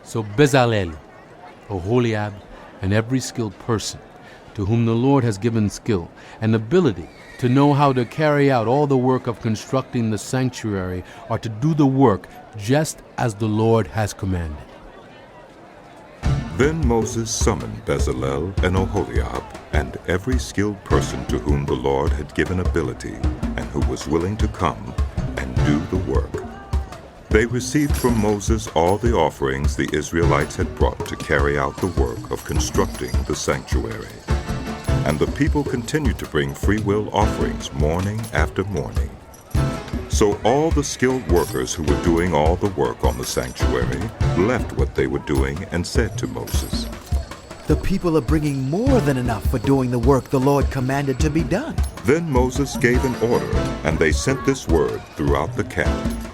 So Bezalel, Oholiab, and every skilled person to whom the Lord has given skill and ability to know how to carry out all the work of constructing the sanctuary are to do the work just as the Lord has commanded. Then Moses summoned Bezalel and Oholiab and every skilled person to whom the Lord had given ability and who was willing to come and do the work. They received from Moses all the offerings the Israelites had brought to carry out the work of constructing the sanctuary. And the people continued to bring free will offerings morning after morning. So all the skilled workers who were doing all the work on the sanctuary left what they were doing and said to Moses, "The people are bringing more than enough for doing the work the Lord commanded to be done." Then Moses gave an order, and they sent this word throughout the camp.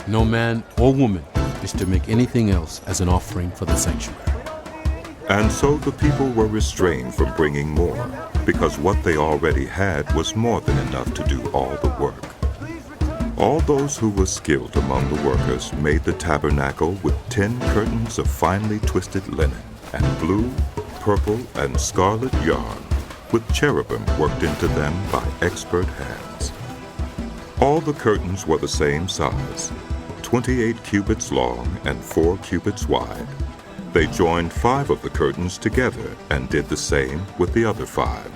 No man or woman is to make anything else as an offering for the sanctuary. And so the people were restrained from bringing more, because what they already had was more than enough to do all the work. All those who were skilled among the workers made the tabernacle with 10 curtains of finely twisted linen, and blue, purple, and scarlet yarn, with cherubim worked into them by expert hands. All the curtains were the same size, 28 cubits long and 4 cubits wide. They joined 5 of the curtains together and did the same with the other 5.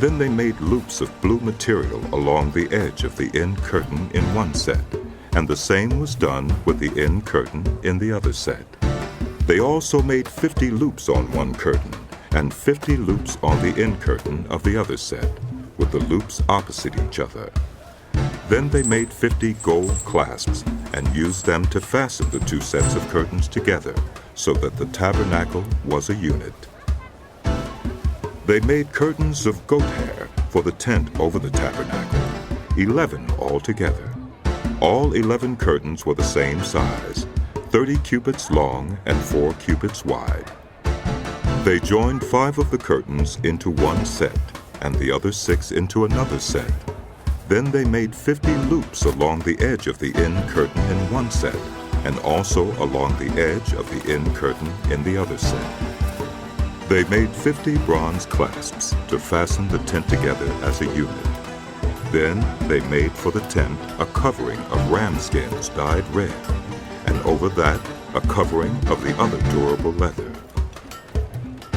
Then they made loops of blue material along the edge of the end curtain in one set, and the same was done with the end curtain in the other set. They also made 50 loops on one curtain, and 50 loops on the end curtain of the other set, with the loops opposite each other. Then they made 50 gold clasps and used them to fasten the 2 sets of curtains together, so that the tabernacle was a unit. They made curtains of goat hair for the tent over the tabernacle, 11 altogether. All 11 curtains were the same size, 30 cubits long and 4 cubits wide. They joined 5 of the curtains into one set, and the other 6 into another set. Then they made 50 loops along the edge of the end curtain in one set, and also along the edge of the end curtain in the other set. They made 50 bronze clasps to fasten the tent together as a unit. Then they made for the tent a covering of ram skins dyed red, and over that a covering of the other durable leather.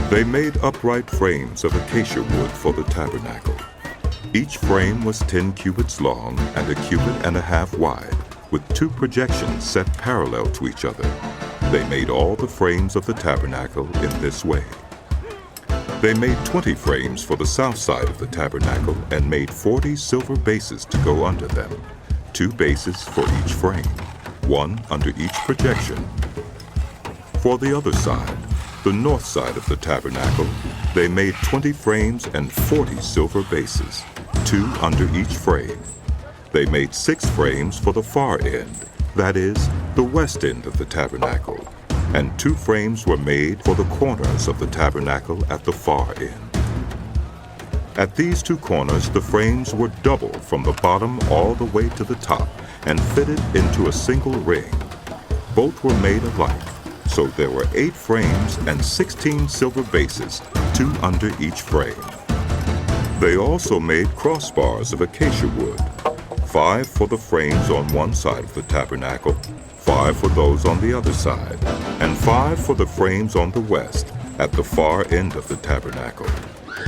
They made upright frames of acacia wood for the tabernacle. Each frame was 10 cubits long and a cubit and a half wide, with 2 projections set parallel to each other. They made all the frames of the tabernacle in this way. They made 20 frames for the south side of the tabernacle and made 40 silver bases to go under them, 2 bases for each frame, 1 under each projection. For the other side, the north side of the tabernacle, they made 20 frames and 40 silver bases, 2 under each frame. They made 6 frames for the far end, that is, the west end of the tabernacle, and 2 frames were made for the corners of the tabernacle at the far end. At these 2 corners, the frames were double from the bottom all the way to the top and fitted into a single ring. Both were made alike, so there were 8 frames and 16 silver bases, 2 under each frame. They also made crossbars of acacia wood, 5 for the frames on one side of the tabernacle, 5 for those on the other side, and 5 for the frames on the west, at the far end of the tabernacle.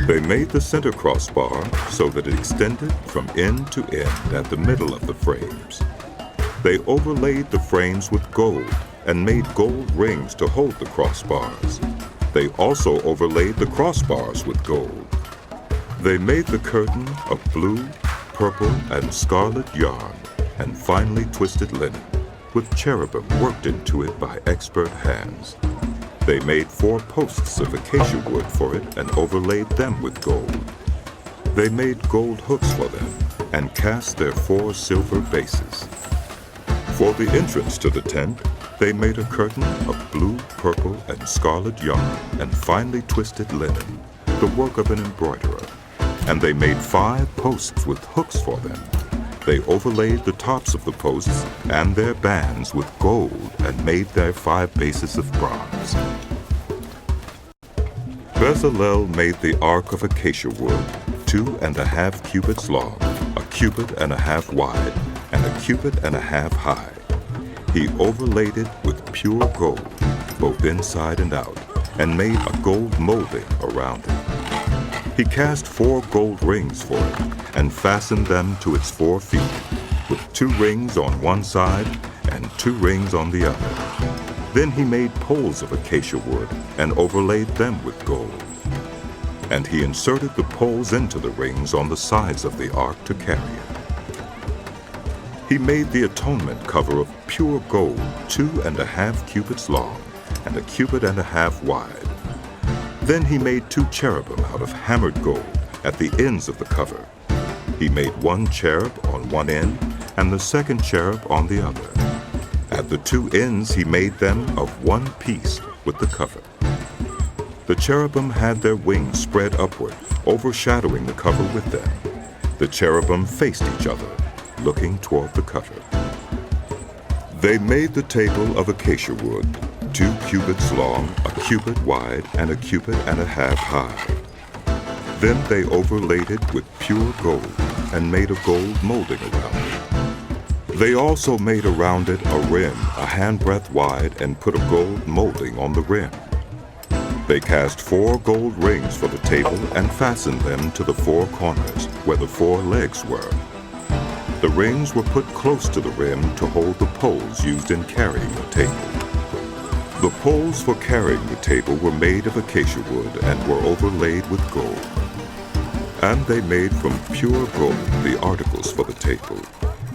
They made the center crossbar so that it extended from end to end at the middle of the frames. They overlaid the frames with gold and made gold rings to hold the crossbars. They also overlaid the crossbars with gold. They made the curtain of blue, purple, and scarlet yarn and finely twisted linen, with cherubim worked into it by expert hands. They made 4 posts of acacia wood for it and overlaid them with gold. They made gold hooks for them and cast their 4 silver bases. For the entrance to the tent, they made a curtain of blue, purple, and scarlet yarn and finely twisted linen, the work of an embroiderer. And they made 5 posts with hooks for them. They overlaid the tops of the posts and their bands with gold and made their 5 bases of bronze. Bezalel made the ark of acacia wood, 2.5 cubits long, 1.5 cubits wide, and 1.5 cubits high. He overlaid it with pure gold, both inside and out, and made a gold molding around it. He cast 4 gold rings for it and fastened them to its 4 feet, with 2 rings on one side and 2 rings on the other. Then he made poles of acacia wood and overlaid them with gold. And he inserted the poles into the rings on the sides of the ark to carry it. He made the atonement cover of pure gold, 2.5 cubits long and 1.5 cubits wide. Then he made 2 cherubim out of hammered gold at the ends of the cover. He made 1 cherub on one end and the second cherub on the other. At the 2 ends he made them of one piece with the cover. The cherubim had their wings spread upward, overshadowing the cover with them. The cherubim faced each other, looking toward the cover. They made the table of acacia wood, 2 cubits long, 1 cubit wide, and 1.5 cubits high. Then they overlaid it with pure gold and made a gold molding around it. They also made around it a rim 1 handbreadth wide and put a gold molding on the rim. They cast 4 gold rings for the table and fastened them to the 4 corners where the 4 legs were. The rings were put close to the rim to hold the poles used in carrying the table. The poles for carrying the table were made of acacia wood and were overlaid with gold. And they made from pure gold the articles for the table,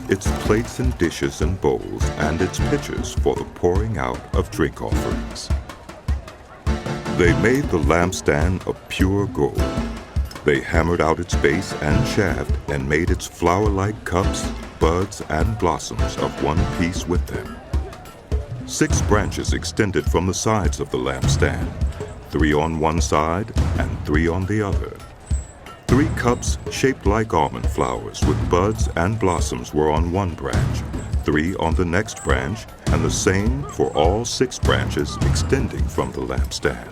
its plates and dishes and bowls, and its pitchers for the pouring out of drink offerings. They made the lampstand of pure gold. They hammered out its base and shaft and made its flower-like cups, buds, and blossoms of one piece with them. 6 branches extended from the sides of the lampstand, 3 on one side and 3 on the other. 3 cups shaped like almond flowers with buds and blossoms were on one branch, 3 on the next branch, and the same for all 6 branches extending from the lampstand.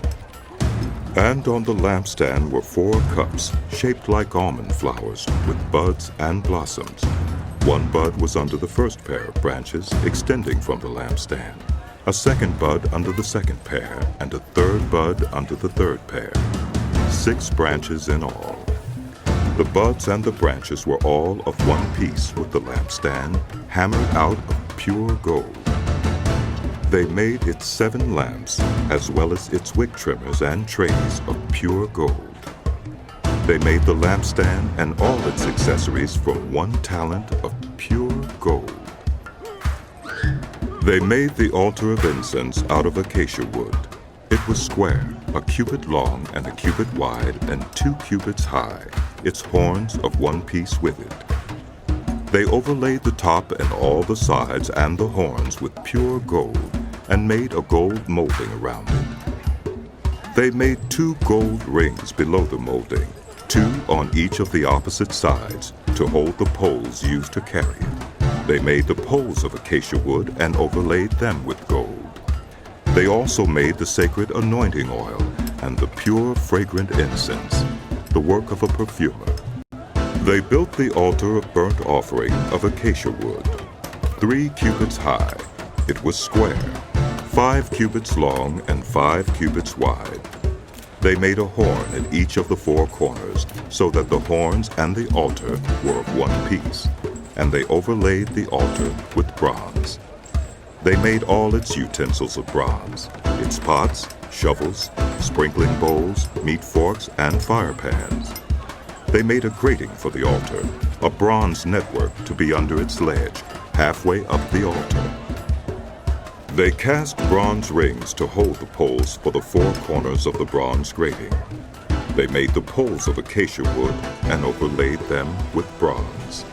And on the lampstand were 4 cups shaped like almond flowers with buds and blossoms. 1 bud was under the first pair of branches extending from the lampstand, a second bud under the second pair, and a third bud under the third pair. 6 branches in all. The buds and the branches were all of one piece with the lampstand, hammered out of pure gold. They made its 7 lamps, as well as its wick trimmers and trays of pure gold. They made the lampstand and all its accessories from 1 talent of pure gold. They made the altar of incense out of acacia wood. It was square, 1 cubit long and 1 cubit wide, and 2 cubits high, its horns of one piece with it. They overlaid the top and all the sides and the horns with pure gold, and made a gold molding around it. They made 2 gold rings below the molding, 2 on each of the opposite sides, to hold the poles used to carry it. They made the poles of acacia wood and overlaid them with gold. They also made the sacred anointing oil and the pure fragrant incense, the work of a perfumer. They built the altar of burnt offering of acacia wood, 3 cubits high. It was square, 5 cubits long and 5 cubits wide. They made a horn at each of the 4 corners, so that the horns and the altar were of one piece, and they overlaid the altar with bronze. They made all its utensils of bronze, its pots, shovels, sprinkling bowls, meat forks, and fire pans. They made a grating for the altar, a bronze network to be under its ledge, halfway up the altar. They cast bronze rings to hold the poles for the 4 corners of the bronze grating. They made the poles of acacia wood and overlaid them with bronze.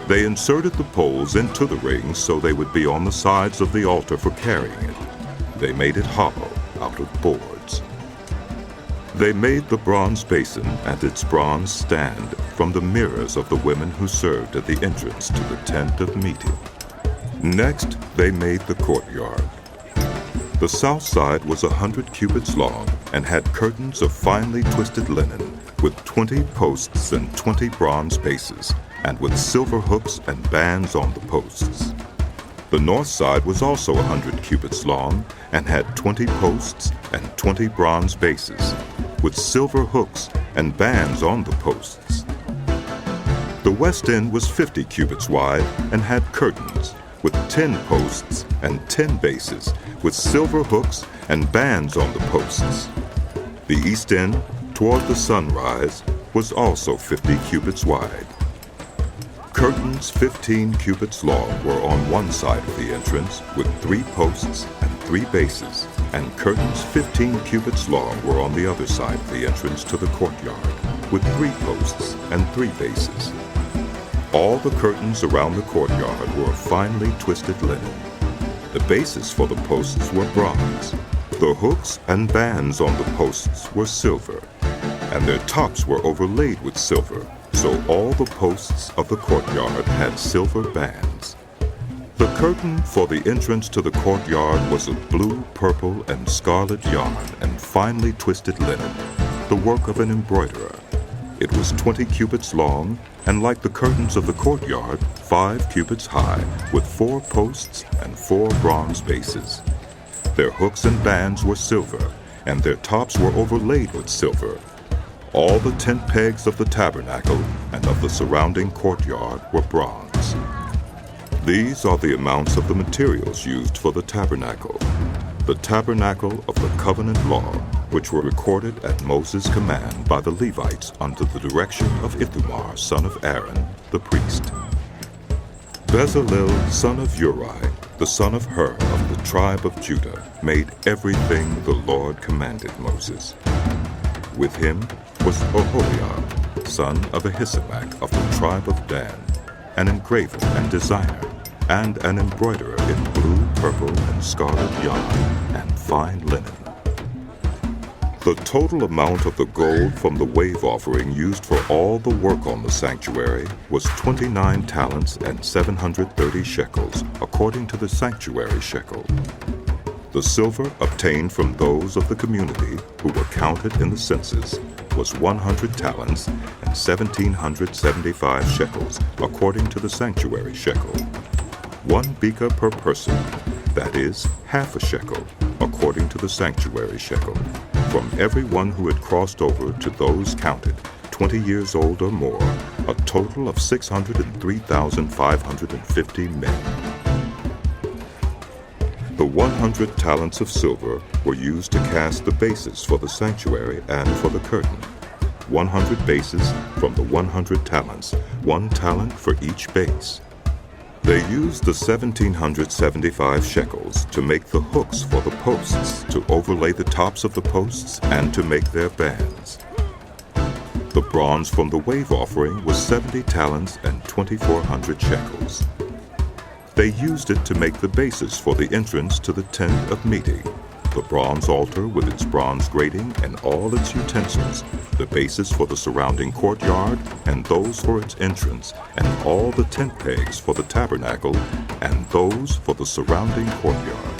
They inserted the poles into the rings so they would be on the sides of the altar for carrying it. They made it hollow out of boards. They made the bronze basin and its bronze stand from the mirrors of the women who served at the entrance to the tent of meeting. Next, they made the courtyard. The south side was 100 cubits long and had curtains of finely twisted linen with 20 posts and 20 bronze bases, and with silver hooks and bands on the posts. The north side was also 100 cubits long and had 20 posts and 20 bronze bases, with silver hooks and bands on the posts. The west end was 50 cubits wide and had curtains, with 10 posts and 10 bases, with silver hooks and bands on the posts. The east end, toward the sunrise, was also 50 cubits wide. Curtains 15 cubits long were on one side of the entrance with 3 posts and 3 bases, and curtains 15 cubits long were on the other side of the entrance to the courtyard with 3 posts and 3 bases. All the curtains around the courtyard were of finely twisted linen. The bases for the posts were bronze. The hooks and bands on the posts were silver, and their tops were overlaid with silver, so all the posts of the courtyard had silver bands. The curtain for the entrance to the courtyard was of blue, purple, and scarlet yarn and finely twisted linen, the work of an embroiderer. It was 20 cubits long, and like the curtains of the courtyard, 5 cubits high, with 4 posts and 4 bronze bases. Their hooks and bands were silver, and their tops were overlaid with silver. All the tent pegs of the tabernacle and of the surrounding courtyard were bronze. These are the amounts of the materials used for the tabernacle of the covenant law, which were recorded at Moses' command by the Levites under the direction of Ithamar, son of Aaron, the priest. Bezalel, son of Uri, the son of Hur of the tribe of Judah, made everything the Lord commanded Moses. With him was Oholiab, son of Ahisamach of the tribe of Dan, an engraver and designer, and an embroiderer in blue, purple, and scarlet yarn, and fine linen. The total amount of the gold from the wave offering used for all the work on the sanctuary was 29 talents and 730 shekels, according to the sanctuary shekel. The silver obtained from those of the community who were counted in the census was 100 talents and 1,775 shekels, according to the sanctuary shekel. 1 beka per person, that is, half a shekel, according to the sanctuary shekel, from everyone who had crossed over to those counted, 20 years old or more, a total of 603,550 men. The 100 talents of silver were used to cast the bases for the sanctuary and for the curtain. 100 bases from the 100 talents, 1 talent for each base. They used the 1,775 shekels to make the hooks for the posts, to overlay the tops of the posts, and to make their bands. The bronze from the wave offering was 70 talents and 2,400 shekels. They used it to make the bases for the entrance to the tent of meeting, the bronze altar with its bronze grating and all its utensils, the bases for the surrounding courtyard and those for its entrance, and all the tent pegs for the tabernacle and those for the surrounding courtyard.